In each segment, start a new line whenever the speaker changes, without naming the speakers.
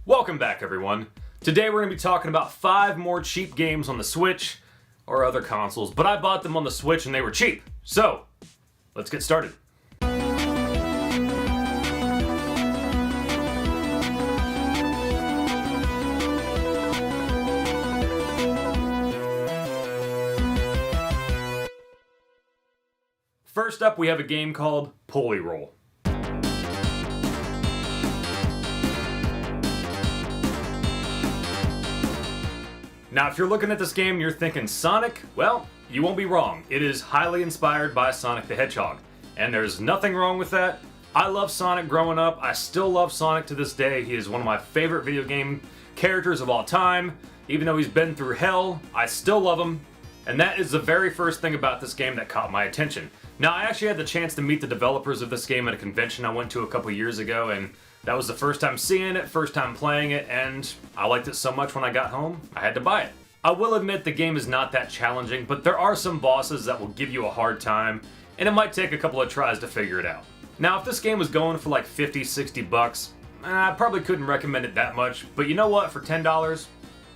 Welcome back, everyone. Today we're going to be talking about 5 more cheap games on the Switch or other consoles, but I bought them on the Switch and they were cheap. So, let's get started. First up, we have a game called Pulley Roll. Now, if you're looking at this game and you're thinking Sonic, well, you won't be wrong. It is highly inspired by Sonic the Hedgehog, and there's nothing wrong with that. I love Sonic growing up. I still love Sonic to this day. He is one of my favorite video game characters of all time. Even though he's been through hell, I still love him. And that is the very first thing about this game that caught my attention. Now, I actually had the chance to meet the developers of this game at a convention I went to a couple years ago, and that was the first time seeing it, first time playing it, and I liked it so much when I got home, I had to buy it. I will admit the game is not that challenging, but there are some bosses that will give you a hard time, and it might take a couple of tries to figure it out. Now, if this game was going for like 50, 60 bucks, I probably couldn't recommend it that much, but you know what, for $10,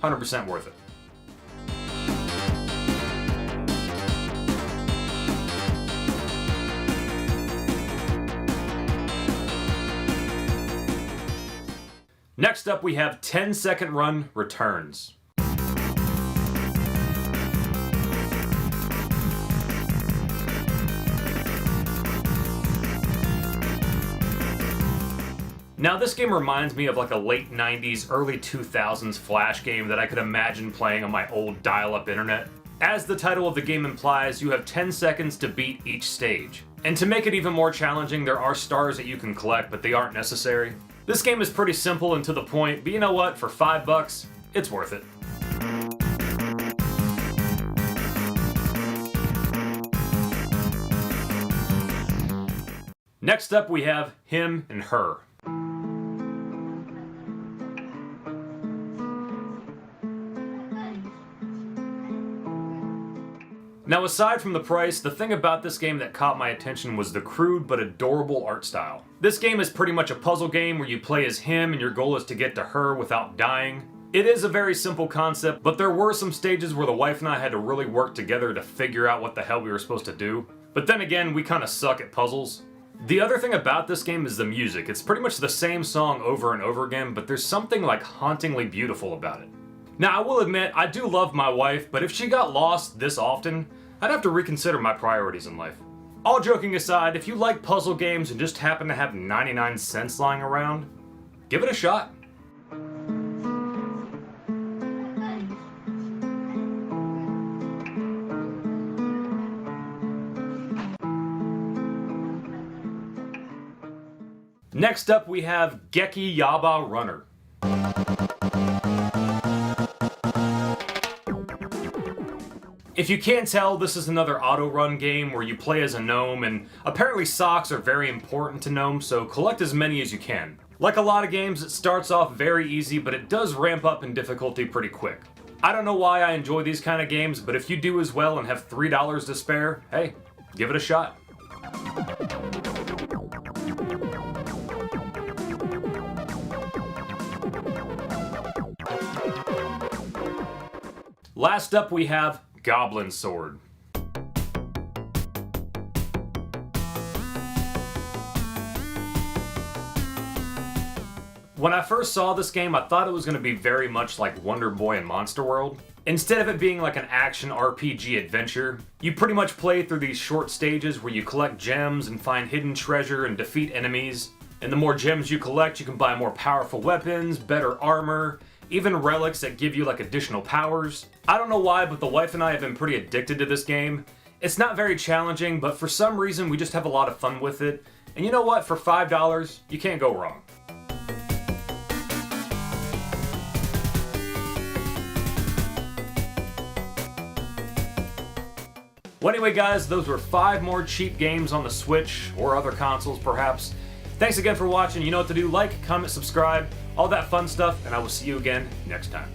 100% worth it. Next up, we have 10-second run returns. Now, this game reminds me of like a late 90s, early 2000s Flash game that I could imagine playing on my old dial-up internet. As the title of the game implies, you have 10 seconds to beat each stage. And to make it even more challenging, there are stars that you can collect, but they aren't necessary. This game is pretty simple and to the point, but you know what? For $5, it's worth it. Next up, we have Him and Her. Now, aside from the price, the thing about this game that caught my attention was the crude but adorable art style. This game is pretty much a puzzle game where you play as him and your goal is to get to her without dying. It is a very simple concept, but there were some stages where the wife and I had to really work together to figure out what the hell we were supposed to do. But then again, we kind of suck at puzzles. The other thing about this game is the music. It's pretty much the same song over and over again, but there's something like hauntingly beautiful about it. Now, I will admit, I do love my wife, but if she got lost this often, I'd have to reconsider my priorities in life. All joking aside, if you like puzzle games and just happen to have 99 cents lying around, give it a shot. Next up, we have Gekki Yabba Runner. If you can't tell, this is another auto-run game where you play as a gnome, and apparently socks are very important to gnomes, so collect as many as you can. Like a lot of games, it starts off very easy, but it does ramp up in difficulty pretty quick. I don't know why I enjoy these kind of games, but if you do as well and have $3 to spare, hey, give it a shot. Last up, we have Goblin Sword. When I first saw this game, I thought it was going to be very much like Wonder Boy and Monster World. Instead of it being like an action RPG adventure, you pretty much play through these short stages where you collect gems and find hidden treasure and defeat enemies. And the more gems you collect, you can buy more powerful weapons, better armor, even relics that give you like additional powers. I don't know why, but the wife and I have been pretty addicted to this game. It's not very challenging, but for some reason we just have a lot of fun with it. And you know what? For $5, you can't go wrong. Well, anyway guys, those were 5 more cheap games on the Switch, or other consoles perhaps. Thanks again for watching. You know what to do. Like, comment, subscribe, all that fun stuff, and I will see you again next time.